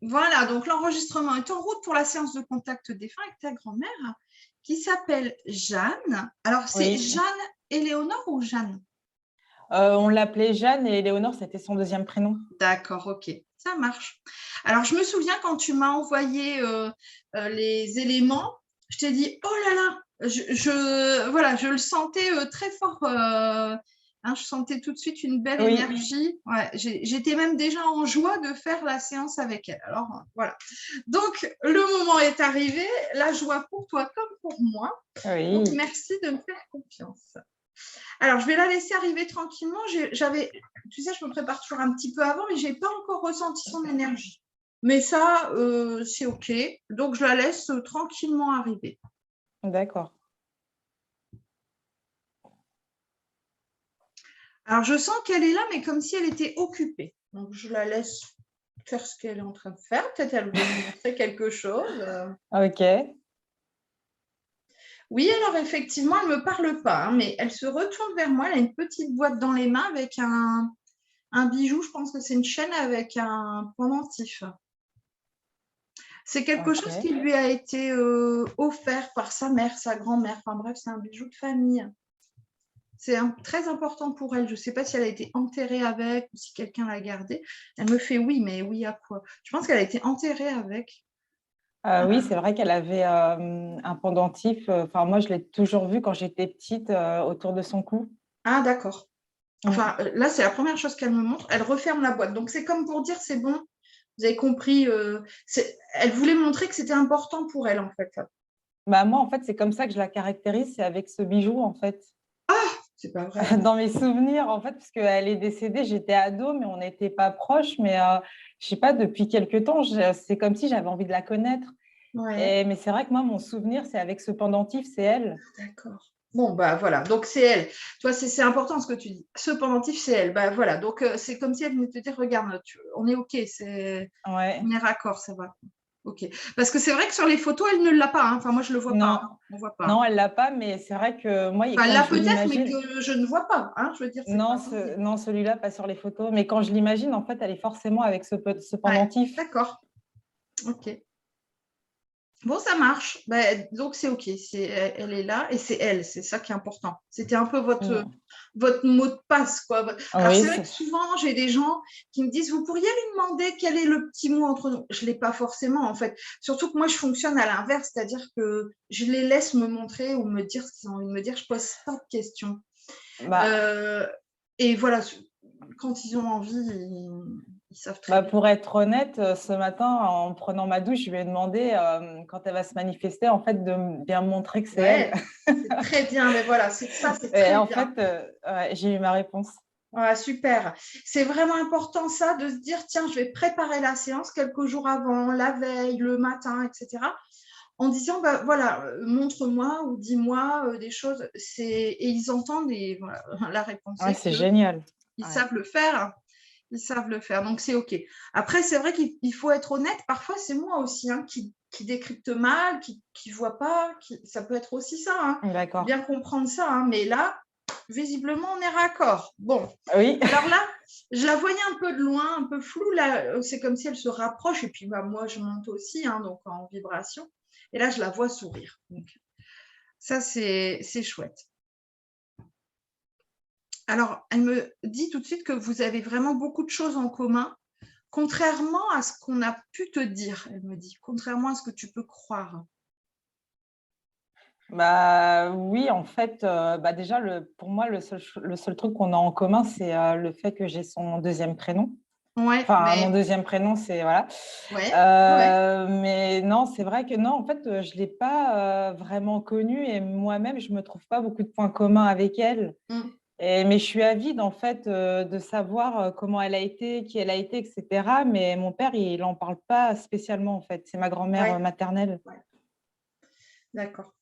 Voilà, donc l'enregistrement est en route pour la séance de contact défunt avec ta grand-mère qui s'appelle Jeanne. Alors, c'est Oui. Jeanne Éléonore ou Jeanne? On l'appelait Jeanne et Léonore, c'était son deuxième prénom. D'accord, ok, ça marche. Alors, je me souviens quand tu m'as envoyé les éléments, je t'ai dit, oh là là, voilà, je le sentais très fort. Je sentais tout de suite une belle Oui, énergie. Ouais, j'étais même déjà en joie de faire la séance avec elle. Alors, voilà. Donc, le moment est arrivé, la joie pour toi comme pour moi. Donc, oui. merci de me faire confiance. Alors, je vais la laisser arriver tranquillement. Tu sais, je me prépare toujours un petit peu avant, mais je n'ai pas encore ressenti son énergie. Mais ça, c'est OK. Donc, je la laisse tranquillement arriver. D'accord. Alors, je sens qu'elle est là, mais comme si elle était occupée. Donc, je la laisse faire ce qu'elle est en train de faire. Peut-être elle veut me montrer quelque chose. Ok. Oui, alors effectivement, elle ne me parle pas, mais elle se retourne vers moi. Elle a une petite boîte dans les mains avec un bijou. Je pense que c'est une chaîne avec un pendentif. C'est quelque Ok. chose qui lui a été offert par sa mère, sa grand-mère. Enfin bref, c'est un bijou de famille. C'est très important pour elle. Je ne sais pas si elle a été enterrée avec ou si quelqu'un l'a gardée. Elle me fait oui, mais oui à quoi? Je pense qu'elle a été enterrée avec. Oui, c'est vrai qu'elle avait un pendentif. Enfin, moi, je l'ai toujours vu quand j'étais petite autour de son cou. Ah, d'accord. Mm. Enfin, là, c'est la première chose qu'elle me montre. Elle referme la boîte. Donc, c'est comme pour dire, c'est bon, vous avez compris. Elle voulait montrer que c'était important pour elle, en fait. Bah, moi, en fait, c'est comme ça que je la caractérise, c'est avec ce bijou, en fait. C'est pas vrai. Dans mes souvenirs, en fait, parce qu'elle est décédée, j'étais ado, mais on n'était pas proches. Mais je sais pas, depuis quelque temps, c'est comme si j'avais envie de la connaître. Ouais. Mais c'est vrai que moi, mon souvenir, c'est avec ce pendentif, c'est elle. D'accord. Bon, bah voilà, donc c'est elle. Tu vois, c'est important ce que tu dis. Ce pendentif, c'est elle. Bah voilà, donc c'est comme si elle venait te dire, regarde, on est OK, Ouais. on est raccord, ça va. OK. Parce que c'est vrai que sur les photos, elle ne l'a pas. Enfin, moi, je ne le vois pas. Non, On ne voit pas. non, elle l'a pas, mais c'est vrai que moi, Enfin, elle quand l'a je peut-être, mais l'imagine, que je ne vois pas. Je veux dire, c'est non, pas visible. non, celui-là, pas sur les photos, mais quand je l'imagine, en fait, elle est forcément avec ce Ouais, pendentif. d'accord. OK. Bon, ça marche. Ben, donc, c'est OK. Elle est là et c'est elle. C'est ça qui est important. C'était un peu Mm. votre mot de passe, quoi. Alors, Oui, c'est vrai que souvent, j'ai des gens qui me disent, vous pourriez lui demander quel est le petit mot entre nous. Je ne l'ai pas forcément, en fait. Surtout que moi, je fonctionne à l'inverse, c'est-à-dire que je les laisse me montrer ou me dire ce qu'ils ont envie de me dire. Je ne pose pas de questions. bah, Et voilà, quand ils ont envie, ils savent très bien. pour être honnête, ce matin, en prenant ma douche, je lui ai demandé, quand elle va se manifester, en fait, de bien me montrer que c'est elle. Ouais, c'est très bien. Mais voilà, c'est Et très en bien. fait, ouais, j'ai eu ma réponse. Voilà, super. C'est vraiment important ça, de se dire, tiens, je vais préparer la séance quelques jours avant, la veille, le matin, etc. En disant, bah, voilà, montre-moi ou dis-moi des choses. Et ils entendent et voilà, la réponse Ouais, est c'est que génial. ils Ouais. savent le faire. Ils savent le faire, donc c'est OK. Après, c'est vrai qu'il faut être honnête. Parfois, c'est moi aussi qui décrypte mal, qui ne voit pas. Ça peut être aussi ça. D'accord. Bien comprendre ça. Mais là, visiblement, on est raccord. Bon, Oui. alors là, je la voyais un peu de loin, un peu floue. Là, c'est comme si elle se rapproche. Et puis, bah, moi, je monte aussi, donc en vibration. Et là, je la vois sourire. Donc, ça, c'est chouette. Alors, elle me dit tout de suite que vous avez vraiment beaucoup de choses en commun, contrairement à ce qu'on a pu te dire, elle me dit, contrairement à ce que tu peux croire. Bah oui, en fait, déjà, pour moi, le seul truc qu'on a en commun, c'est le fait que j'ai son deuxième prénom. Ouais, Enfin, mon mais deuxième prénom, c'est voilà. ouais, ouais. Mais non, c'est vrai que non, en fait, je ne l'ai pas vraiment connue et moi-même, je ne me trouve pas beaucoup de points communs avec elle. Mm. Mais je suis avide, en fait, de savoir comment elle a été, qui elle a été, etc. Mais mon père, il n'en parle pas spécialement, en fait. C'est ma grand-mère Ouais, maternelle. ouais, d'accord.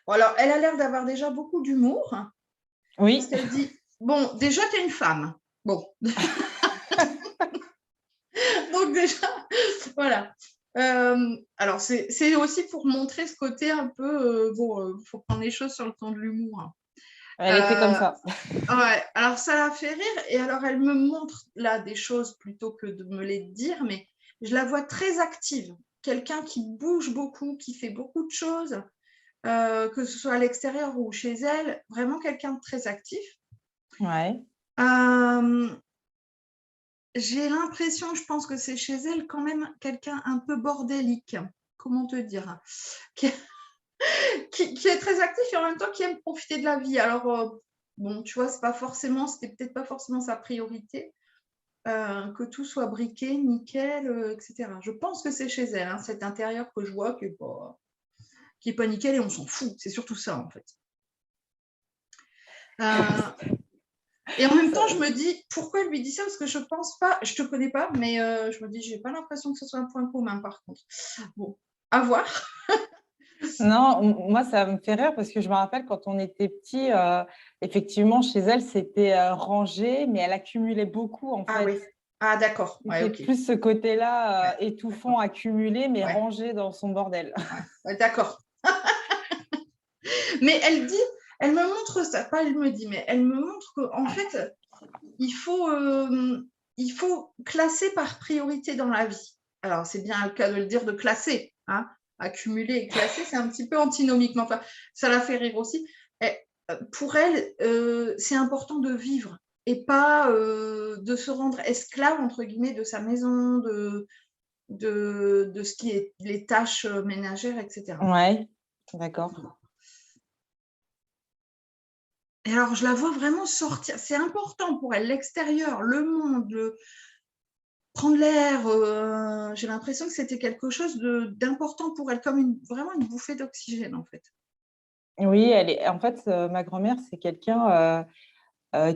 Bon, alors, elle a l'air d'avoir déjà beaucoup d'humour, parce Oui, qu'elle dit, bon, déjà, tu es une femme. Bon, donc déjà, voilà. Alors, c'est aussi pour montrer ce côté un peu, bon, il faut prendre les choses sur le ton de l'humour. elle était comme Euh, ça. Ouais, alors ça la fait rire et alors elle me montre là des choses plutôt que de me les dire, mais je la vois très active. Quelqu'un qui bouge beaucoup, qui fait beaucoup de choses, que ce soit à l'extérieur ou chez elle, vraiment quelqu'un de très actif. Ouais. J'ai l'impression, je pense que c'est chez elle quand même quelqu'un un peu bordélique. Comment te dire? Qui est très actif et en même temps qui aime profiter de la vie. Alors, bon, tu vois, c'était peut-être pas forcément sa priorité, que tout soit briqué, nickel, etc. Je pense que c'est chez elle, hein, cet intérieur que je vois qui est pas nickel et on s'en fout. C'est surtout ça, en fait. Et en même temps, je me dis, pourquoi elle lui dit ça? Parce que je pense pas, je te connais pas, mais je me dis, j'ai pas l'impression que ce soit un point commun, par contre. Bon, à voir. Non, moi, ça me fait rire parce que je me rappelle quand on était petit, effectivement, chez elle, c'était rangé, mais elle accumulait beaucoup, en Ah fait. oui. Ah d'accord. Ouais, C'était ok. plus ce côté-là, Ouais, étouffant, d'accord. accumulé, mais Ouais, rangé dans son bordel. ouais, ouais, d'accord. Mais elle me montre ça, pas elle me dit, mais elle me montre qu'en fait, il faut, il faut classer par priorité dans la vie. Alors, c'est bien le cas de le dire, de classer. Hein. Accumuler et classer, c'est un petit peu antinomique, mais enfin, ça la fait rire aussi. Et, pour elle, c'est important de vivre et pas de se rendre esclave, entre guillemets, de sa maison, de ce qui est les tâches ménagères, etc. Ouais, d'accord. Et alors, je la vois vraiment sortir. C'est important pour elle, l'extérieur, le monde, prendre l'air. J'ai l'impression que c'était quelque chose d'important pour elle, comme vraiment une bouffée d'oxygène, en fait. Oui, en fait, ma grand-mère, c'est quelqu'un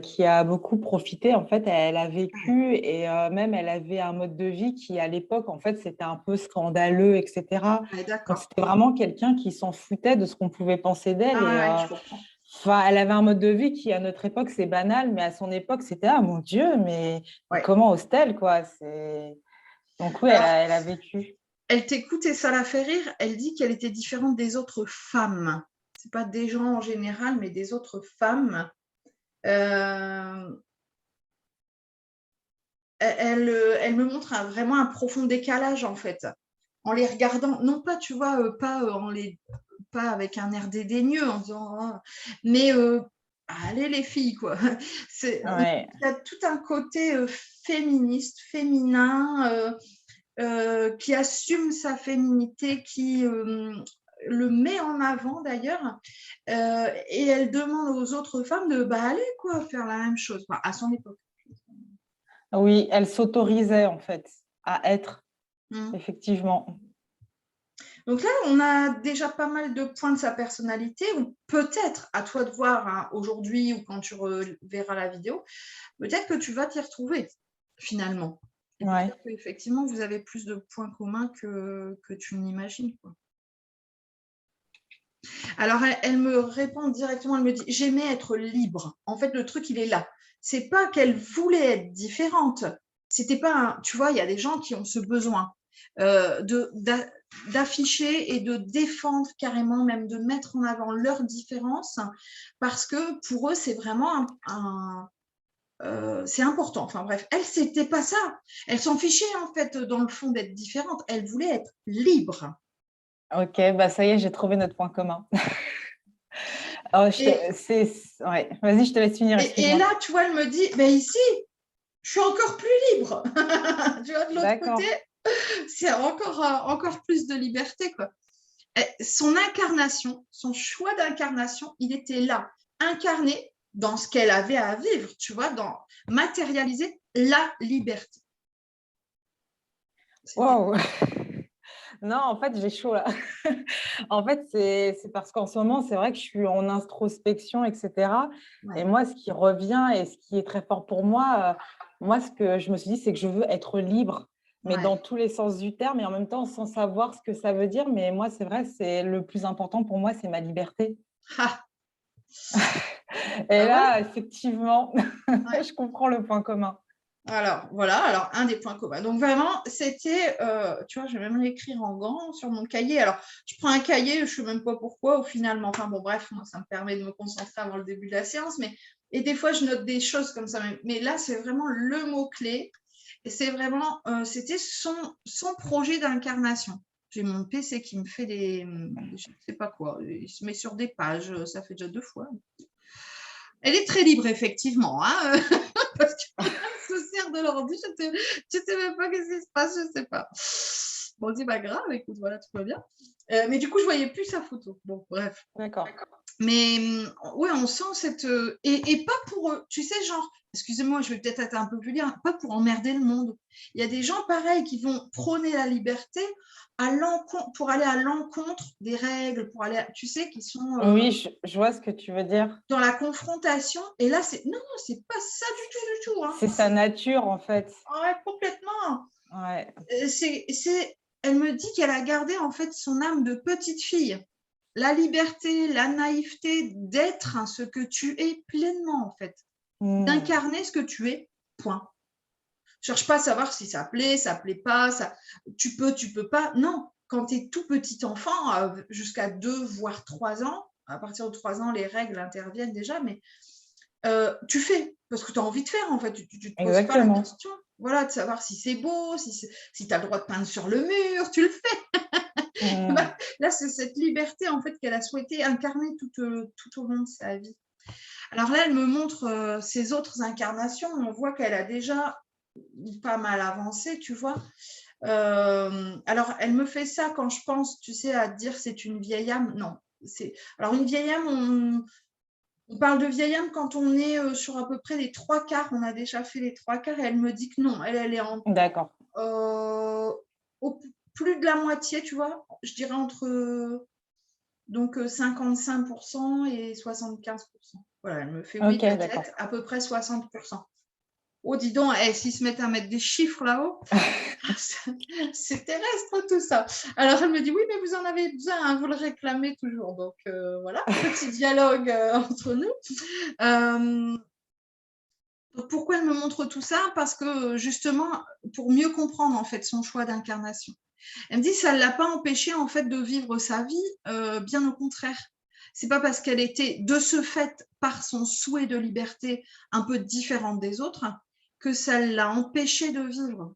qui a beaucoup profité. En fait, elle a vécu et même elle avait un mode de vie qui, à l'époque, en fait, c'était un peu scandaleux, etc. Ouais, Donc, d'accord. c'était vraiment quelqu'un qui s'en foutait de ce qu'on pouvait penser d'elle. Ah Et ouais, je comprends. enfin, elle avait un mode de vie qui, à notre époque, c'est banal, mais à son époque, c'était ah mon Dieu, mais Ouais. comment ose-t-elle, quoi? Donc, oui, Alors, elle a vécu. elle t'écoute et ça la fait rire. Elle dit qu'elle était différente des autres femmes. C'est pas des gens en général, mais des autres femmes. Euh, elle me montre vraiment un profond décalage, en fait. En les regardant, non pas, tu vois, pas avec un air dédaigneux en disant ah, mais allez les filles quoi. Ouais. Il y a tout un côté féministe, féminin, qui assume sa féminité, qui le met en avant d'ailleurs, et elle demande aux autres femmes de aller quoi faire la même chose, enfin, à son époque. Oui, elle s'autorisait, en fait, à être, Mm. effectivement. Donc là, on a déjà pas mal de points de sa personnalité, ou peut-être, à toi de voir hein, aujourd'hui ou quand tu verras la vidéo, peut-être que tu vas t'y retrouver finalement. Et Ouais. peut-être qu'effectivement, vous avez plus de points communs que tu n'imagines. Alors, elle me répond directement, elle me dit, j'aimais être libre. En fait, le truc, il est là. C'est pas qu'elle voulait être différente. C'était pas tu vois, il y a des gens qui ont ce besoin d'afficher et de défendre carrément, même de mettre en avant leurs différences, parce que pour eux, c'est vraiment c'est important. Enfin bref, elle, c'était pas ça. Elle s'en fichait en fait dans le fond d'être différente. Elle voulait être libre. Ok, bah ça y est, j'ai trouvé notre point commun. Alors, Et, ouais. Vas-y, je te laisse finir, et excuse-moi. là, tu vois, elle me dit, ben ici, je suis encore plus libre. Tu vois, de l'autre côté, D'accord. c'est encore plus de liberté, quoi. Et son incarnation, son choix d'incarnation, il était là, incarné dans ce qu'elle avait à vivre, tu vois, dans matérialiser la liberté. C'était Wow. Non, en fait, j'ai chaud là. En fait, c'est parce qu'en ce moment, c'est vrai que je suis en introspection, etc. Et ouais, moi, ce qui revient et ce qui est très fort pour moi, moi, ce que je me suis dit, c'est que je veux être libre, mais ouais. dans tous les sens du terme, et en même temps sans savoir ce que ça veut dire. Mais moi, c'est vrai, c'est le plus important pour moi, c'est ma liberté. Ah, Et bah voilà. là, effectivement, Ouais. je comprends le point commun. Alors, voilà, alors un des points communs. Donc, vraiment, c'était, tu vois, je vais même l'écrire en grand sur mon cahier. Alors, je prends un cahier, je ne sais même pas pourquoi, au final, mais enfin, bon, bref, moi, ça me permet de me concentrer avant le début de la séance. Et des fois, je note des choses comme ça. Mais là, c'est vraiment le mot-clé. Et c'est vraiment, c'était son projet d'incarnation. J'ai mon PC qui me fait je ne sais pas quoi, il se met sur des pages, ça fait déjà 2 fois. Elle est très libre, effectivement, hein, parce qu'elle se sert de l'ordi, je ne sais même pas qu'est-ce qui se passe, je ne sais pas. Bon, c'est pas grave, écoute, voilà, tout va bien. Mais du coup, je ne voyais plus sa photo. Bon, bref. D'accord. Mais ouais, on sent cette. Et pas pour. Tu sais, genre, excusez-moi, je vais peut-être être un peu vulgaire, pas pour emmerder le monde. Il y a des gens pareils qui vont prôner la liberté pour aller à l'encontre des règles, pour aller, tu sais, qui sont Oui, je vois ce que tu veux dire. dans la confrontation. Et là, c'est. Non, non, c'est pas ça du tout. Hein. C'est sa nature, en fait. Ouais, complètement. Ouais. Elle me dit qu'elle a gardé en fait son âme de petite fille. La liberté, la naïveté d'être ce que tu es pleinement, en fait. D'incarner ce que tu es, point. Cherche pas à savoir si ça plaît pas, tu peux pas. Non, quand tu es tout petit enfant, jusqu'à 2 voire 3 ans, à partir de 3 ans, les règles interviennent déjà, mais tu fais, parce que tu as envie de faire, en fait. Tu te poses pas la question, voilà, de savoir si c'est beau, si tu as le droit de peindre sur le mur, tu le fais. Là, c'est cette liberté, en fait, qu'elle a souhaité incarner tout au long de sa vie. Alors là, elle me montre ses autres incarnations. On voit qu'elle a déjà pas mal avancé, tu vois. Alors, elle me fait ça quand je pense, tu sais, à dire c'est une vieille âme. Non. Alors, une vieille âme, on parle de vieille âme quand on est sur à peu près les 3/4. On a déjà fait les 3/4 et elle me dit que non, elle est en. D'accord. Au plus de la moitié, tu vois. Je dirais entre donc 55% et 75%. Voilà, elle me fait oui, t'inquiète, à peu près 60%. Oh, dis donc, s'ils se mettent à mettre des chiffres là-haut, c'est terrestre tout ça. Alors elle me dit oui, mais vous en avez besoin, hein, vous le réclamez toujours. Donc voilà, petit dialogue entre nous. Pourquoi elle me montre tout ça? Parce que justement, pour mieux comprendre en fait son choix d'incarnation. Elle me dit ça ne l'a pas empêchée en fait de vivre sa vie, bien au contraire. C'est pas parce qu'elle était de ce fait par son souhait de liberté un peu différente des autres que ça l'a empêchée de vivre.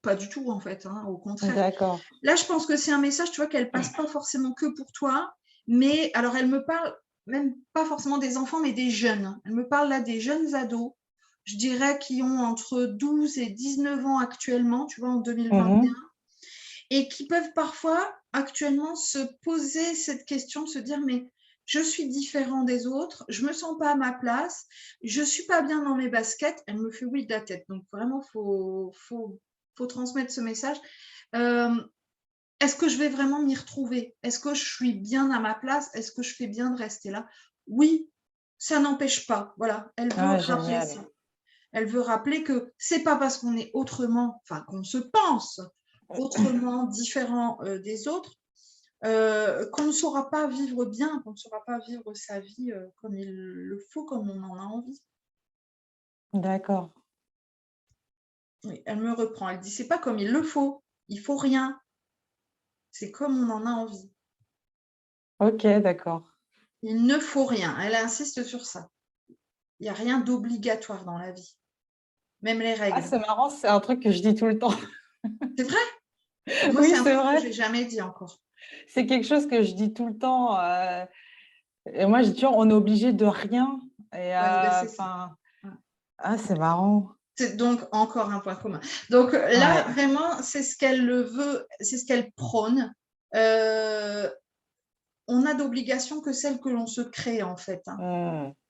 Pas du tout en fait, hein, au contraire. D'accord. Là, je pense que c'est un message, tu vois, qu'elle passe pas forcément que pour toi, mais alors elle me parle même pas forcément des enfants, mais des jeunes. Elle me parle là des jeunes ados, je dirais, qui ont entre 12 et 19 ans actuellement, tu vois, en 2021. Et qui peuvent parfois actuellement se poser cette question, se dire mais je suis différent des autres, je me sens pas à ma place, je suis pas bien dans mes baskets. Elle me fait oui de la tête. Donc vraiment, faut transmettre ce message. Est-ce que je vais vraiment m'y retrouver? Est-ce que je suis bien à ma place? Est-ce que je fais bien de rester là? Oui, ça n'empêche pas. Voilà, elle veut rappeler ça. Elle veut rappeler que c'est pas parce qu'on est autrement, enfin qu'on se pense autrement, différent des autres, qu'on ne saura pas vivre bien, qu'on ne saura pas vivre sa vie comme il le faut, comme on en a envie. D'accord. Oui, elle me reprend, elle dit c'est pas comme il le faut, il faut rien, c'est comme on en a envie. Ok, d'accord. Il ne faut rien, elle insiste sur ça. Il n'y a rien d'obligatoire dans la vie, même les règles. Ah, c'est marrant, c'est un truc que je dis tout le temps. C'est vrai? Moi, Oui, c'est un c'est truc que vrai. je n'ai jamais dit encore. C'est quelque chose que je dis tout le temps. Et moi, je dis toujours, on est obligé de rien. Et Ouais, ben c'est ça. ah, c'est marrant. C'est donc encore un point commun. Donc là, vraiment, c'est ce qu'elle veut, c'est ce qu'elle prône. On n'a d'obligation que celle que l'on se crée, en fait.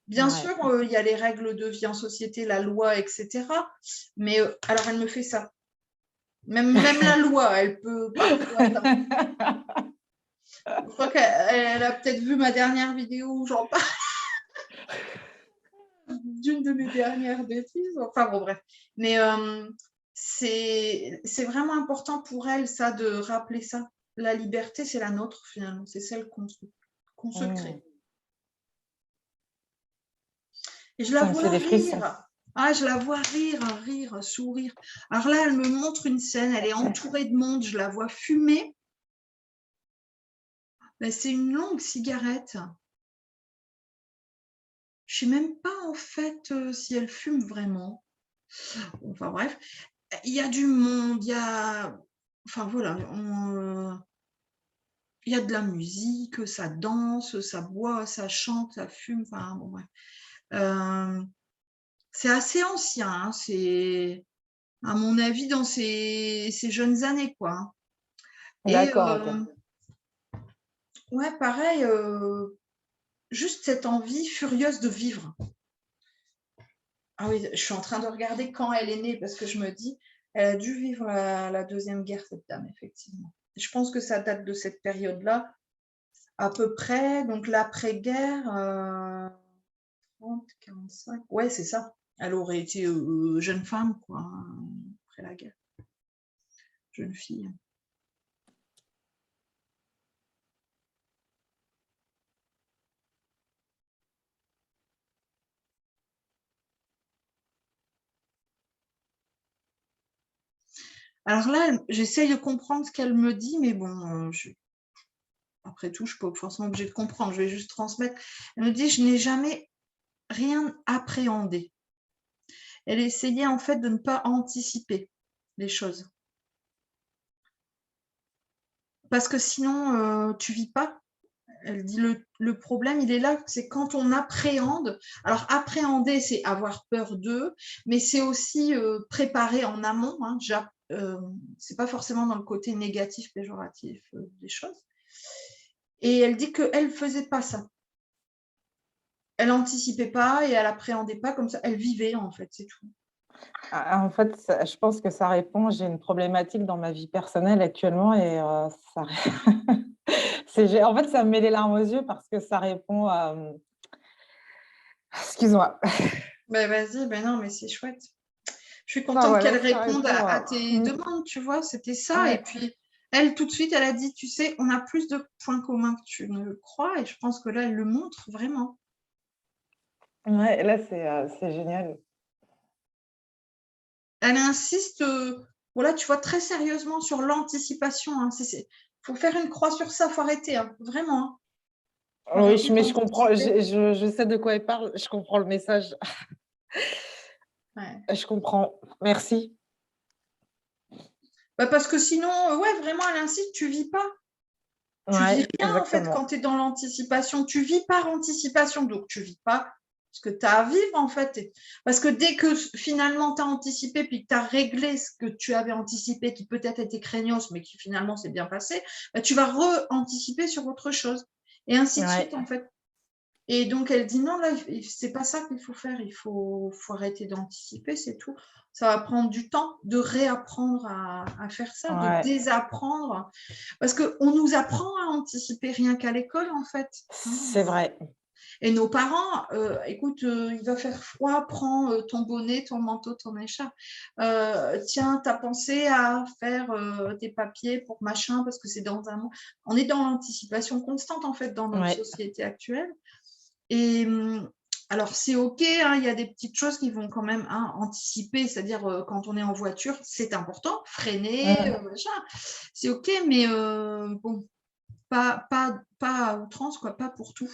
Bien sûr, il y a les règles de vie en société, la loi, etc. Mais alors, elle me fait ça. Même la loi, elle peut parfois. Je crois qu'elle a peut-être vu ma dernière vidéo où j'en parle. D'une de mes dernières bêtises. Enfin bon, bref. Mais c'est vraiment important pour elle, ça, de rappeler ça. La liberté, c'est la nôtre, finalement. C'est celle qu'on se crée. Et je la vois rire. Ah, je la vois rire, sourire. Alors là, elle me montre une scène. Elle est entourée de monde. Je la vois fumer. Ben, c'est une longue cigarette. Je ne sais même pas, en fait, si elle fume vraiment. Enfin bref, il y a du monde, enfin voilà, il y a de la musique, ça danse, ça boit, ça chante, ça fume, enfin bon bref. C'est assez ancien, hein, c'est à mon avis dans ses jeunes années, quoi. Et D'accord, ok. ouais, pareil, juste cette envie furieuse de vivre. Ah oui, je suis en train de regarder quand elle est née parce que je me dis, elle a dû vivre la Deuxième Guerre, cette dame, effectivement. Je pense que ça date de cette période-là, à peu près, donc l'après-guerre, 30, 45. Ouais, c'est ça. Elle aurait été jeune femme, quoi, après la guerre. Jeune fille. Alors là, j'essaye de comprendre ce qu'elle me dit, mais bon, après tout, je ne suis pas forcément obligée de comprendre, je vais juste transmettre. Elle me dit, je n'ai jamais rien appréhendé. Elle essayait en fait de ne pas anticiper les choses. Parce que sinon, tu vis pas. Elle dit le problème, il est là, c'est quand on appréhende. Alors, appréhender, c'est avoir peur d'eux, mais c'est aussi préparer en amont. Hein, c'est pas forcément dans le côté négatif, péjoratif des choses. Et elle dit qu'elle ne faisait pas ça. Elle n'anticipait pas et elle appréhendait pas comme ça. Elle vivait, en fait, c'est tout. En fait, je pense que ça répond. J'ai une problématique dans ma vie personnelle actuellement et ça, en fait, ça me met les larmes aux yeux parce que ça répond à. Excuse-moi. Ben vas-y, ben non, mais c'est chouette. Je suis Non, contente qu'elle voilà, ça réponde répond à à. tes demandes, tu vois, c'était ça. Et Ouais, puis, elle, tout de suite, elle a dit, tu sais, on a plus de points communs que tu ne le crois. Et je pense que là, elle le montre vraiment. ouais, là, c'est génial. Elle insiste, voilà, tu vois, très sérieusement sur l'anticipation. Hein. Faut faire une croix sur ça, faut arrêter, hein, vraiment. Hein. Faut Oui, arrêter mais je comprends, d'anticiper. je sais de quoi elle parle, je comprends le message. Ouais. Je comprends. Merci. Bah, parce que sinon, ouais, vraiment, elle insiste, tu vis pas. Tu vis Ouais, rien en fait quand exactement. tu es dans l'anticipation. Tu vis par anticipation, donc tu vis pas ce que tu as à vivre en fait. Parce que dès que finalement tu as anticipé puis que tu as réglé ce que tu avais anticipé, qui peut-être était craignos, mais qui finalement s'est bien passé, bah, tu vas re-anticiper sur autre chose. Et ainsi de Ouais. suite en fait. Et donc elle dit non, là, c'est pas ça qu'il faut faire, faut arrêter d'anticiper, c'est tout. Ça va prendre du temps de réapprendre à faire ça, de Ouais, désapprendre. Parce qu'on nous apprend à anticiper rien qu'à l'école, en fait. Hein. c'est vrai. Et nos parents, écoute, il va faire froid, prends ton bonnet, ton manteau, ton écharpe. Tiens, tu as pensé à faire tes papiers pour machin, parce que c'est dans un mois. On est dans l'anticipation constante, en fait, dans notre Ouais. société actuelle. Et alors, c'est OK, hein, il y a des petites choses qui vont quand même anticiper, c'est-à-dire quand on est en voiture, c'est important, freiner, machin. C'est OK, mais bon, pas à outrance, quoi, pas pour tout.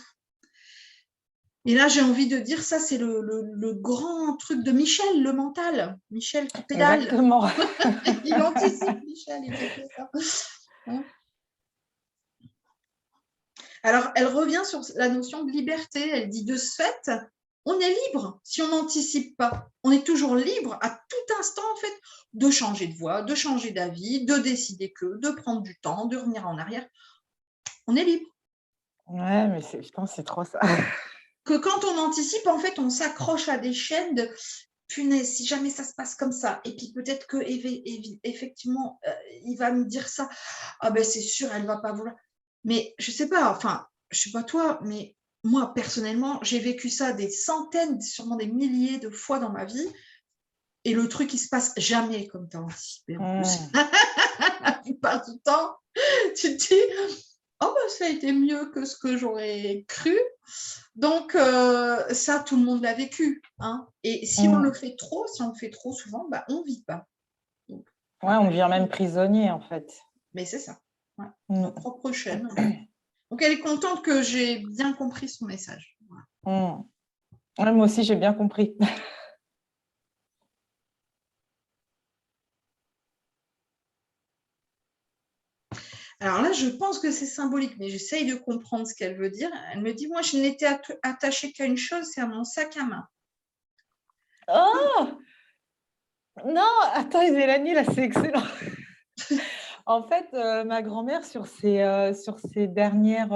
Et là, j'ai envie de dire, ça, c'est le grand truc de Michel, le mental. Michel qui pédale. Exactement. Il anticipe, Michel, il fait que ça. Hein. Alors, elle revient sur la notion de liberté. Elle dit, de ce fait, on est libre si on n'anticipe pas. On est toujours libre à tout instant, en fait, de changer de voie, de changer d'avis, de décider que, de prendre du temps, de revenir en arrière. On est libre. Ouais, mais je pense que c'est trop ça. Que quand on anticipe, en fait, on s'accroche à des chaînes de punaise, si jamais ça se passe comme ça, et puis peut-être que effectivement, il va me dire ça, ah ben c'est sûr, elle va pas vouloir. Mais je sais pas, enfin, je sais pas toi, mais moi personnellement, j'ai vécu ça des centaines, sûrement des milliers de fois dans ma vie, et le truc il se passe jamais comme tu as anticipé en plus. La plupart du temps, tu te dis, oh ben ça a été mieux que ce que j'aurais cru. Donc, ça, tout le monde l'a vécu. Hein. Et si on le fait trop, si on le fait trop souvent, bah, on ne vit pas. Donc, Ouais, on devient même prisonnier, en fait. mais c'est ça. Ouais. Mm. Nos propres chaînes. Donc, elle est contente que j'ai bien compris son message. Voilà. Mm. Ouais, moi aussi, j'ai bien compris. Alors là, je pense que c'est symbolique, mais j'essaye de comprendre ce qu'elle veut dire. Elle me dit, moi, je n'étais attachée qu'à une chose, c'est à mon sac à main. Oh non, attends, Mélanie, là, c'est excellent. En fait, ma grand-mère, sur ses dernières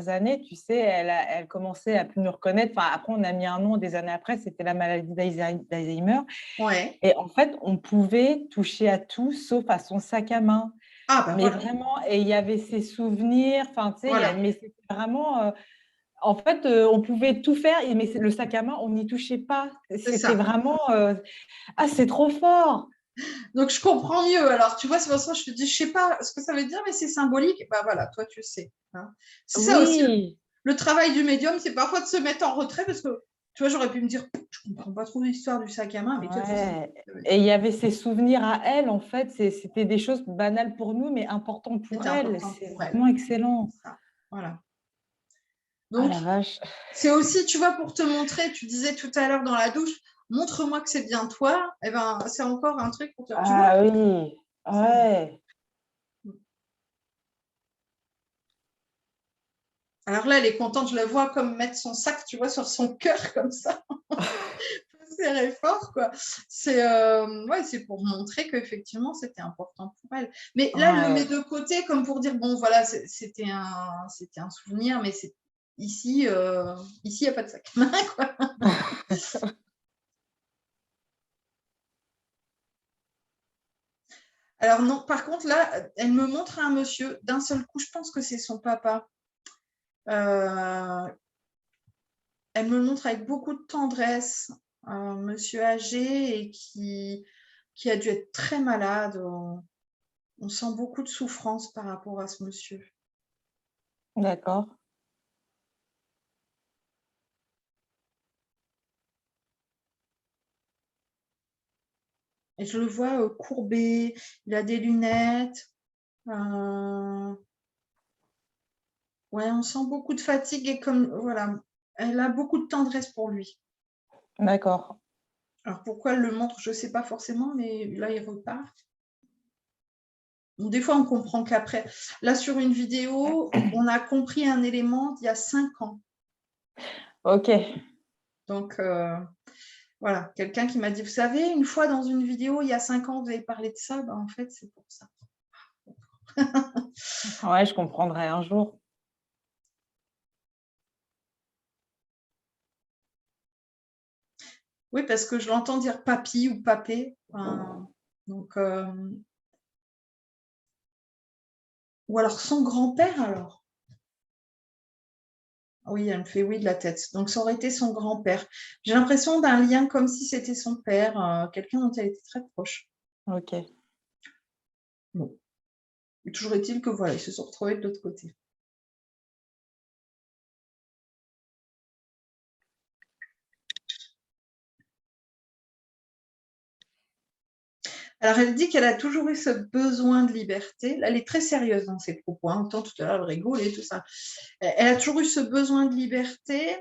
années, tu sais, elle commençait à plus nous reconnaître. Enfin, après, on a mis un nom des années après, c'était la maladie d'Alzheimer. Ouais. Et en fait, on pouvait toucher à tout sauf à son sac à main. Ah, ben Mais voilà. vraiment, et il y avait ses souvenirs, enfin, tu sais, Voilà. mais c'était vraiment. En fait, on pouvait tout faire, mais le sac à main, on n'y touchait pas. C'est C'était ça. vraiment. Ah, c'est trop fort! Donc, je comprends mieux. Alors, tu vois, c'est pour ça que je te dis, je ne sais pas ce que ça veut dire, mais c'est symbolique. Ben voilà, toi, tu sais. Hein. C'est ça aussi. Oui, Le travail du médium, c'est parfois de se mettre en retrait parce que, tu vois, j'aurais pu me dire, je ne comprends pas trop l'histoire du sac à main, mais toi, tu sais. ouais. Et il y avait ses souvenirs à elle, en fait. C'était des choses banales pour nous, mais importantes pour C'était elle. important C'est pour elle. vraiment excellent. Ça. Voilà. Ah Donc, la vache. c'est aussi, tu vois, pour te montrer, tu disais tout à l'heure dans la douche, montre-moi que c'est bien toi. Eh ben, c'est encore un truc pour te dire, tu vois, Ah oui, c'est bon. ouais. Alors là, elle est contente, je la vois comme mettre son sac, tu vois, sur son cœur comme ça. Serré fort, quoi. Ouais, c'est pour montrer qu'effectivement, c'était important pour elle. Mais là, elle le met Ouais. de côté comme pour dire, bon, voilà, c'était un souvenir, mais ici, il n'y a pas de sac à main, quoi. Alors non, par contre, là, elle me montre un monsieur. D'un seul coup, je pense que c'est son papa. Euh, Elle me le montre avec beaucoup de tendresse, un monsieur âgé et qui a dû être très malade. On sent beaucoup de souffrance par rapport à ce monsieur. D'accord. Et je le vois courbé, il a des lunettes. Euh, Ouais, on sent beaucoup de fatigue et comme voilà, elle a beaucoup de tendresse pour lui. D'accord. Alors pourquoi elle le montre, je ne sais pas forcément, mais là il repart. Donc, des fois on comprend qu'après. Là sur une vidéo, on a compris un élément d'il y a 5 ans. Ok. Donc voilà, quelqu'un qui m'a dit, vous savez, une fois dans une vidéo, il y a 5 ans, vous avez parlé de ça, ben, en fait c'est pour ça. Ouais, je comprendrai un jour. Oui, parce que je l'entends dire papy ou papé. Enfin, donc, ou alors son grand-père alors. Oui, elle me fait oui de la tête. Donc ça aurait été son grand-père. J'ai l'impression d'un lien comme si c'était son père, quelqu'un dont elle était très proche. Ok. Bon. Toujours est-il que voilà, ils se sont retrouvés de l'autre côté. Alors, elle dit qu'elle a toujours eu ce besoin de liberté. Là, elle est très sérieuse dans ses propos. Hein. Autant tout à l'heure, elle rigolait et tout ça. Elle a toujours eu ce besoin de liberté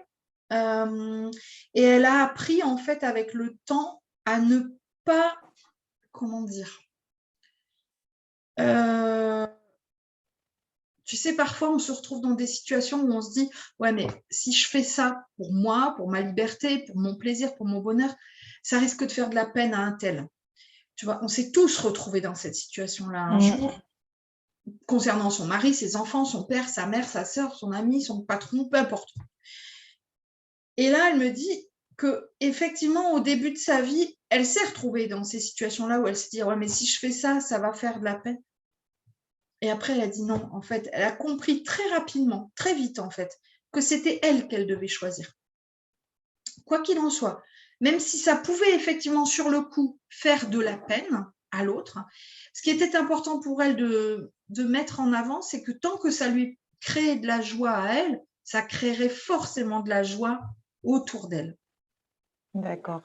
et elle a appris, en fait, avec le temps, à ne pas, comment dire, tu sais, parfois, on se retrouve dans des situations où on se dit, ouais, mais si je fais ça pour moi, pour ma liberté, pour mon plaisir, pour mon bonheur, ça risque de faire de la peine à un tel. Tu vois, on s'est tous retrouvés dans cette situation-là un jour, concernant son mari, ses enfants, son père, sa mère, sa sœur, son ami, son patron, peu importe. Et là, elle me dit que effectivement, au début de sa vie, elle s'est retrouvée dans ces situations-là où elle se dit, ouais, mais si je fais ça, ça va faire de la peine. Et après, elle a dit non. En fait, elle a compris très rapidement, très vite en fait, que c'était elle qu'elle devait choisir. Quoi qu'il en soit, même si ça pouvait effectivement sur le coup faire de la peine à l'autre, ce qui était important pour elle de mettre en avant, c'est que tant que ça lui créait de la joie à elle, ça créerait forcément de la joie autour d'elle. D'accord.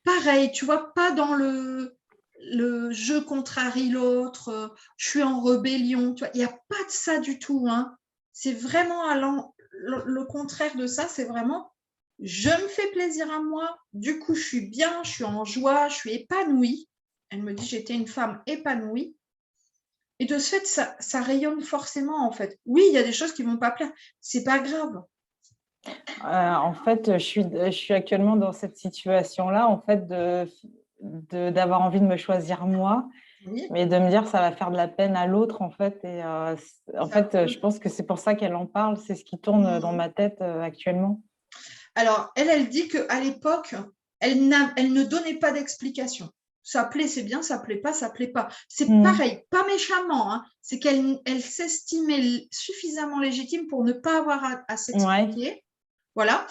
Pareil, tu vois, pas dans le je contrarie l'autre, je suis en rébellion, tu vois, il n'y a pas de ça du tout. Hein. C'est vraiment le contraire de ça, c'est vraiment je me fais plaisir à moi, du coup je suis bien, je suis en joie, je suis épanouie. Elle me dit j'étais une femme épanouie. Et de ce fait, ça rayonne forcément, en fait. Oui, il y a des choses qui ne vont pas plaire. C'est pas grave. En fait, je suis actuellement dans cette situation-là, en fait, d'avoir envie de me choisir moi, Oui, mais de me dire ça va faire de la peine à l'autre, en fait. Et en ça fait, je peut. pense que c'est pour ça qu'elle en parle. C'est ce qui tourne dans ma tête actuellement. Alors, elle dit qu'à l'époque, elle ne donnait pas d'explication. Ça plaît, c'est bien, ça plaît pas, ça plaît pas. C'est Mm. pareil, pas méchamment, hein. C'est qu'elle s'estimait suffisamment légitime pour ne pas avoir à Ouais. s'expliquer. Voilà.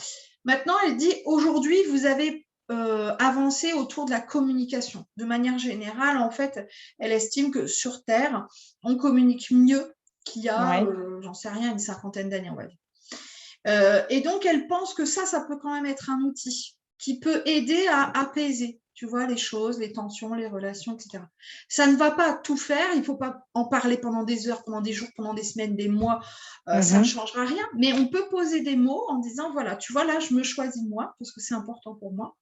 Maintenant, elle dit aujourd'hui, vous avez avancé autour de la communication. De manière générale, en fait, elle estime que sur Terre, on communique mieux qu'il y a, Ouais. j'en sais rien, une cinquantaine d'années, on va dire. Et donc, elle pense que ça peut quand même être un outil qui peut aider à apaiser, tu vois, les choses, les tensions, les relations, etc. Ça ne va pas tout faire, il ne faut pas en parler pendant des heures, pendant des jours, pendant des semaines, des mois, ça ne changera rien, mais on peut poser des mots en disant, voilà, tu vois, là, je me choisis moi, parce que c'est important pour moi.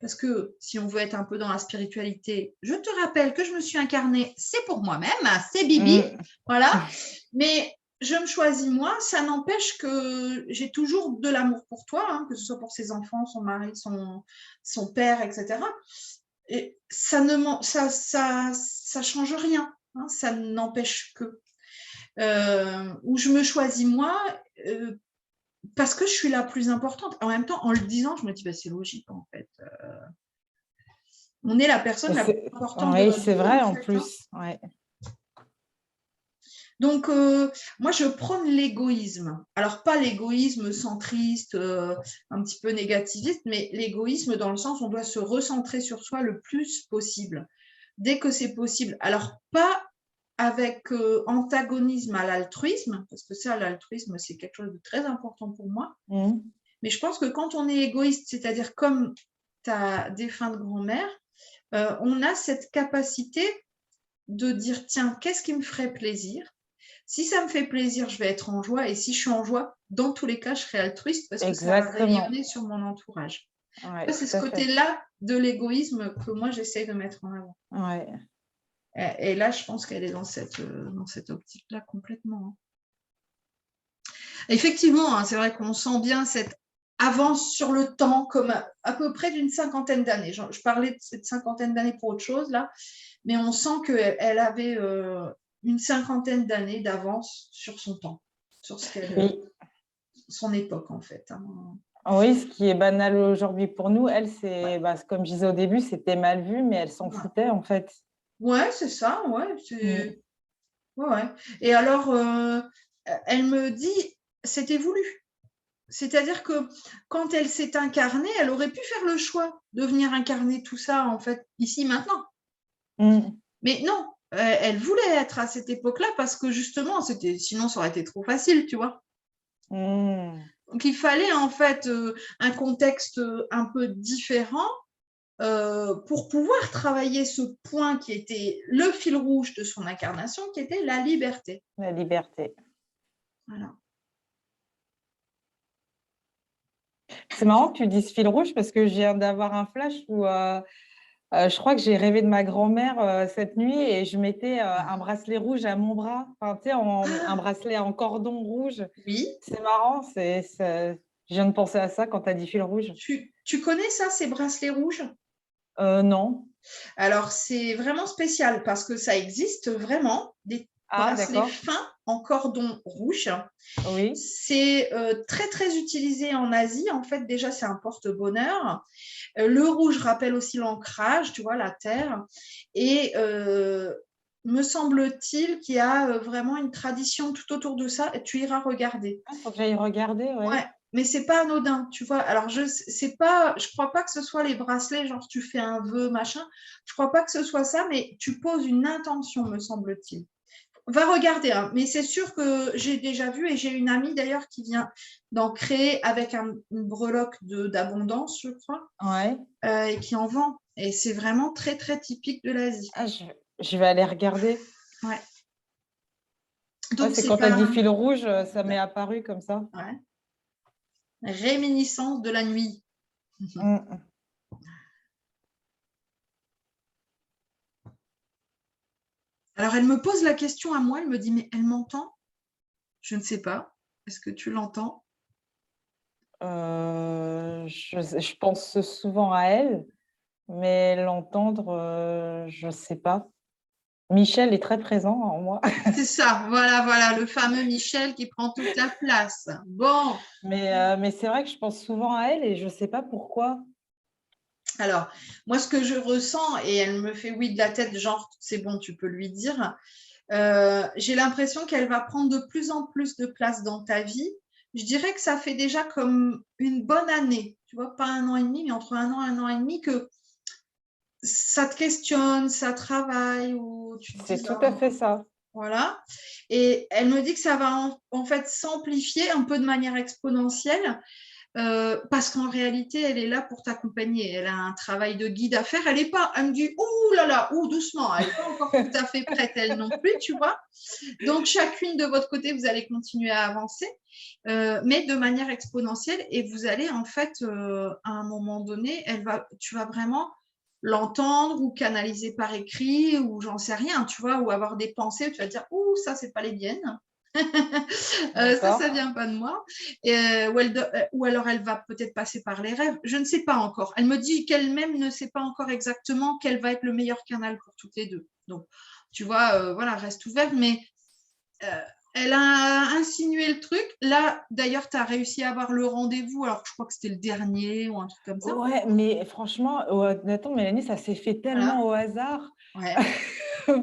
Parce que si on veut être un peu dans la spiritualité, je te rappelle que je me suis incarnée, c'est pour moi-même, c'est Bibi, Mm. voilà. Mais je me choisis moi, ça n'empêche que j'ai toujours de l'amour pour toi, hein, que ce soit pour ses enfants, son mari, son père, etc. Et ça change rien, hein, ça n'empêche que. Où je me choisis moi, parce que je suis la plus importante. En même temps, en le disant, je me dis, bah, c'est logique en fait. On est la personne la plus importante de Oui, notre c'est vie vrai en en fait, hein. plus. Ouais. Donc, moi, je prône l'égoïsme. Alors, pas l'égoïsme centriste, un petit peu négativiste, mais l'égoïsme dans le sens où on doit se recentrer sur soi le plus possible, dès que c'est possible. Alors, pas avec antagonisme à l'altruisme, parce que ça, l'altruisme, c'est quelque chose de très important pour moi. Mm. Mais je pense que quand on est égoïste, c'est-à-dire comme ta défunte grand-mère, on a cette capacité de dire, tiens, qu'est-ce qui me ferait plaisir? Si ça me fait plaisir, je vais être en joie. Et si je suis en joie, dans tous les cas, je serai altruiste parce que ça va Exactement. rayonner sur mon entourage. Ouais, C'est tout ce à fait. côté-là de l'égoïsme que moi, j'essaye de mettre en avant. Ouais. Et là, je pense qu'elle est dans cette optique-là complètement, hein. Effectivement, hein, c'est vrai qu'on sent bien cette avance sur le temps comme à peu près d'une cinquantaine d'années. Je parlais de cette cinquantaine d'années pour autre chose, là, mais on sent qu'elle avait une cinquantaine d'années d'avance sur son temps, sur Oui. son époque, en fait, hein. Oui, ce qui est banal aujourd'hui pour nous, elle, Ouais. c'est, bah, comme je disais au début, c'était mal vu, mais elle s'en foutait en fait. Ouais, c'est ça, ouais. Mm. Ouais, ouais. Et alors, elle me dit, c'était voulu. C'est-à-dire que quand elle s'est incarnée, elle aurait pu faire le choix de venir incarner tout ça, en fait, ici, maintenant. Mm. Mais non, elle voulait être à cette époque-là parce que justement, sinon ça aurait été trop facile, tu vois. Mm. Donc il fallait en fait un contexte un peu différent pour pouvoir travailler ce point qui était le fil rouge de son incarnation, qui était la liberté. La liberté. Voilà. C'est marrant que tu dises fil rouge parce que je viens d'avoir un flash où je crois que j'ai rêvé de ma grand-mère cette nuit et je mettais un bracelet rouge à mon bras, enfin, tu sais, un Ah, bracelet en cordon rouge. oui, C'est marrant, je viens de penser à ça quand tu as dit fil rouge. tu connais ça, ces bracelets rouges? Non. Alors, c'est vraiment spécial parce que ça existe vraiment, des Ah, bracelets d'accord. fins en cordon rouge. Oui. C'est très, très utilisé en Asie. En fait, déjà, c'est un porte-bonheur. Le rouge rappelle aussi l'ancrage, tu vois, la terre. Et me semble-t-il qu'il y a vraiment une tradition tout autour de ça. Et tu iras regarder. Il faut que j'aille regarder, Ouais, ouais. mais c'est pas anodin, tu vois. Alors je crois pas que ce soit les bracelets, genre tu fais un vœu, machin. Je crois pas que ce soit ça, mais tu poses une intention, me semble-t-il. Va regarder, hein. Mais c'est sûr que j'ai déjà vu et j'ai une amie d'ailleurs qui vient d'en créer avec une breloque d'abondance, je crois, Ouais. et qui en vend. Et c'est vraiment très, très typique de l'Asie. Ah, je vais aller regarder. Ouais. Ouais, Donc, c'est c'est quand tu as pas. dit fil rouge, ça m'est apparu comme ça. Ouais. Réminiscence de la nuit. Mm. Alors, elle me pose la question à moi, elle me dit, mais elle m'entend? Je ne sais pas. Est-ce que tu l'entends? Je pense souvent à elle, mais l'entendre, je ne sais pas. Michel est très présent en moi, C'est ça, voilà, le fameux Michel qui prend toute la place. Bon, mais c'est vrai que je pense souvent à elle et je ne sais pas pourquoi. alors, moi, ce que je ressens, et elle me fait oui de la tête, genre, c'est bon, tu peux lui dire, j'ai l'impression qu'elle va prendre de plus en plus de place dans ta vie. Je dirais que ça fait déjà comme une bonne année, tu vois, pas 1 an et demi, mais entre 1 an et 1 an et demi, que ça te questionne, ça travaille, ou tu te C'est dis, tout à oh, fait ça. voilà. Et elle me dit que ça va en fait s'amplifier un peu de manière exponentielle. Parce qu'en réalité, elle est là pour t'accompagner. Elle a un travail de guide à faire. Elle est pas, elle me dit, ouh là là, ouh doucement. Elle n'est pas encore tout à fait prête, elle non plus, tu vois. Donc, chacune de votre côté, vous allez continuer à avancer, mais de manière exponentielle. Et vous allez, en fait, à un moment donné, tu vas vraiment l'entendre ou canaliser par écrit ou j'en sais rien, tu vois, ou avoir des pensées où tu vas dire, ouh, ça, c'est pas les miennes. Ça D'accord. vient pas de moi. Ou alors elle va peut-être passer par les rêves. Je ne sais pas encore. Elle me dit qu'elle-même ne sait pas encore exactement quel va être le meilleur canal pour toutes les deux. Donc, tu vois, voilà, reste ouverte. Mais elle a insinué le truc. Là, d'ailleurs, tu as réussi à avoir le rendez-vous. Alors, je crois que c'était le dernier ou un truc comme ça. Ouais, mais franchement, honnêtement, Mélanie, ça s'est fait Voilà. tellement au hasard. Ouais.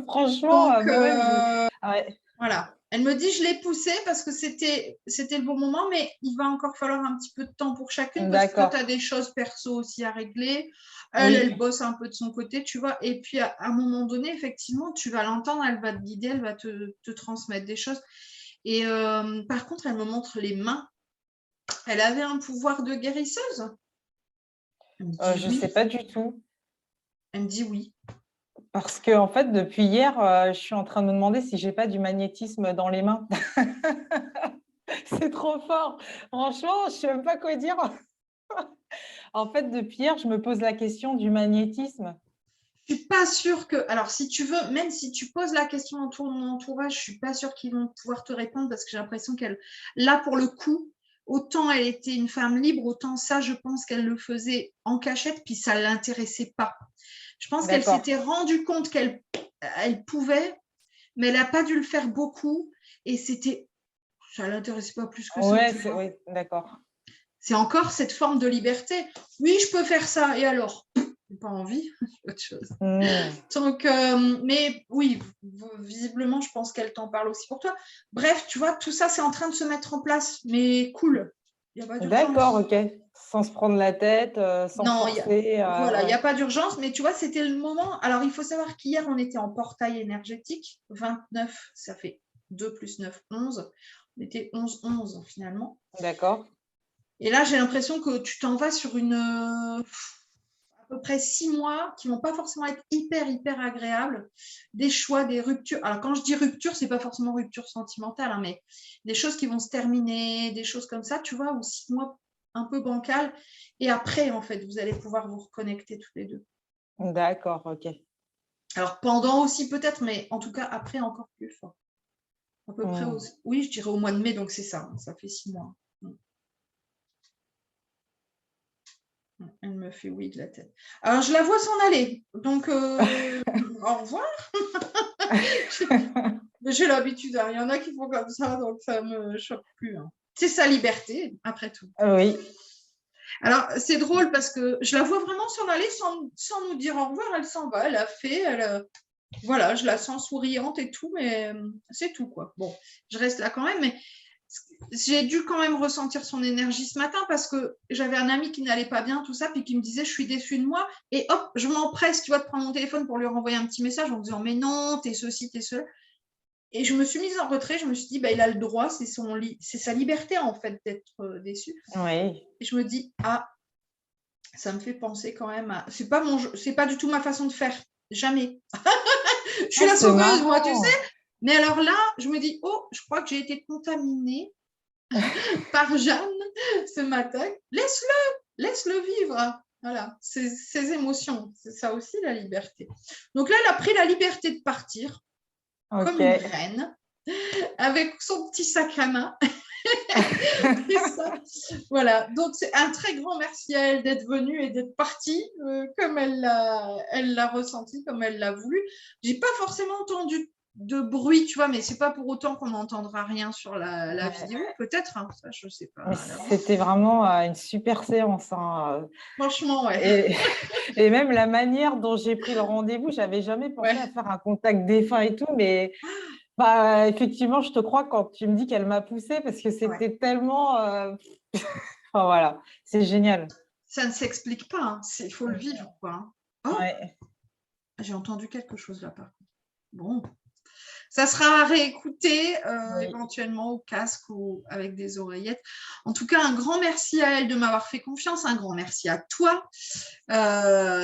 Franchement, Donc, moi-même, ouais, voilà. Elle me dit, je l'ai poussé parce que c'était le bon moment, mais il va encore falloir un petit peu de temps pour chacune parce que toi, tu d'accord. as des choses perso aussi à régler. Oui, Elle bosse un peu de son côté, tu vois. Et puis, à un moment donné, effectivement, tu vas l'entendre, elle va te guider, elle va te transmettre des choses. Et par contre, elle me montre les mains. Elle avait un pouvoir de guérisseuse. Elle me dit je ne oui. sais pas du tout. Elle me dit oui. Parce que, en fait, depuis hier, je suis en train de me demander si j'ai pas du magnétisme dans les mains. C'est trop fort. Franchement, je sais même pas quoi dire. En fait, depuis hier, je me pose la question du magnétisme. Je suis pas sûre que. Alors, si tu veux, même si tu poses la question en tour de mon entourage, je suis pas sûre qu'ils vont pouvoir te répondre parce que j'ai l'impression qu'elle, là, pour le coup, autant elle était une femme libre, autant ça, je pense qu'elle le faisait en cachette, puis ça l'intéressait pas. Je pense qu'elle D'accord. s'était rendue compte qu'elle pouvait, mais elle n'a pas dû le faire beaucoup et ça l'intéressait pas plus que ça, Ouais, tu vois. oui, d'accord. C'est encore cette forme de liberté. Oui, je peux faire ça, et alors? J'ai pas envie, autre chose. Hmm. Donc, mais oui, visiblement, je pense qu'elle t'en parle aussi pour toi. Bref, tu vois, tout ça, c'est en train de se mettre en place, mais cool. Il n'y a pas D'accord, d'urgence. ok. Sans se prendre la tête, sans Non, forcer. voilà, il n'y a Ouais. pas d'urgence, mais tu vois, c'était le moment. Alors, il faut savoir qu'hier, on était en portail énergétique. 29, ça fait 2 plus 9, 11. On était 11 finalement. D'accord. Et là, j'ai l'impression que tu t'en vas sur à peu près 6 mois qui vont pas forcément être hyper agréables, des choix, des ruptures. Alors quand je dis rupture, c'est pas forcément rupture sentimentale, hein, mais des choses qui vont se terminer, des choses comme ça, tu vois, ou 6 mois un peu bancal. Et après, en fait, vous allez pouvoir vous reconnecter tous les deux. D'accord, ok. Alors pendant aussi peut-être, mais en tout cas après encore plus fort. À peu près, Hmm. oui, je dirais au mois de mai, donc c'est ça, ça fait 6 mois. Elle me fait oui de la tête. Alors je la vois s'en aller, donc au revoir. J'ai l'habitude, hein. Il y en a qui font comme ça, donc ça ne me choque plus, hein. C'est sa liberté, après tout. Oui, Alors, c'est drôle parce que je la vois vraiment s'en aller sans nous dire au revoir. Elle s'en va, elle a fait, voilà, je la sens souriante et tout, mais c'est tout, quoi. Bon, je reste là quand même, mais j'ai dû quand même ressentir son énergie ce matin parce que j'avais un ami qui n'allait pas bien, tout ça, puis qui me disait je suis déçue de moi, et hop, je m'empresse, tu vois, de prendre mon téléphone pour lui renvoyer un petit message en me disant mais non, t'es ceci, t'es cela. Et je me suis mise en retrait, je me suis dit, bah, il a le droit, c'est sa liberté en fait d'être déçu. oui. Et je me dis, ah, ça me fait penser quand même à. C'est pas du tout ma façon de faire, jamais. Je suis Ah, la c'est sauveuse, moi, tu sais. marrant. Mais alors là, je me dis, oh, je crois que j'ai été contaminée par Jeanne ce matin. Laisse-le vivre. Voilà, ses émotions, c'est ça aussi la liberté. Donc là, elle a pris la liberté de partir. comme Ok. une reine, avec son petit sac à main. Et ça, voilà. Donc, c'est un très grand merci à elle d'être venue et d'être partie comme elle l'a ressenti, comme elle l'a voulu. J'ai pas forcément entendu de bruit, tu vois, mais c'est pas pour autant qu'on n'entendra rien sur la vidéo, peut-être, hein, ça, je sais pas Mais à l'avance. c'était vraiment une super séance, hein. Franchement, ouais. Et, et même la manière dont j'ai pris le rendez-vous, j'avais jamais pensé à Ouais. faire un contact défunt et tout, mais bah, effectivement, je te crois quand tu me dis qu'elle m'a poussée parce que Ouais. c'était tellement. Enfin, voilà, c'est génial. Ça ne s'explique pas, hein. Il faut le vivre, quoi. Hein. Oh, Ouais. j'ai entendu quelque chose là, par contre. Bon. Ça sera à réécouter Oui. éventuellement au casque ou avec des oreillettes. En tout cas, un grand merci à elle de m'avoir fait confiance. Un grand merci à toi.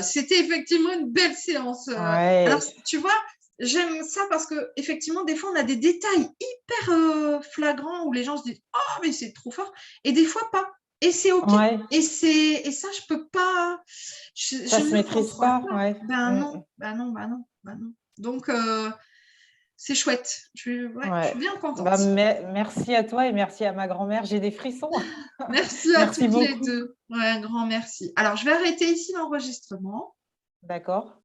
C'était effectivement une belle séance. Alors, Ouais. tu vois, j'aime ça parce que effectivement, des fois, on a des détails hyper flagrants où les gens se disent «Oh, mais c'est trop fort!» et des fois, pas. Et c'est OK. Ouais. Et ça, je peux pas. Ça Je ne se le maîtrise contrôle pas. pas. Ouais. Ben Mm. non, ben non, ben non, ben non. Donc, c'est chouette. Je Ouais. suis bien Bah, contente. merci à toi et merci à ma grand-mère. J'ai des frissons. Merci à Merci toutes les beaucoup. deux. Ouais, un grand merci. Alors, je vais arrêter ici l'enregistrement. D'accord.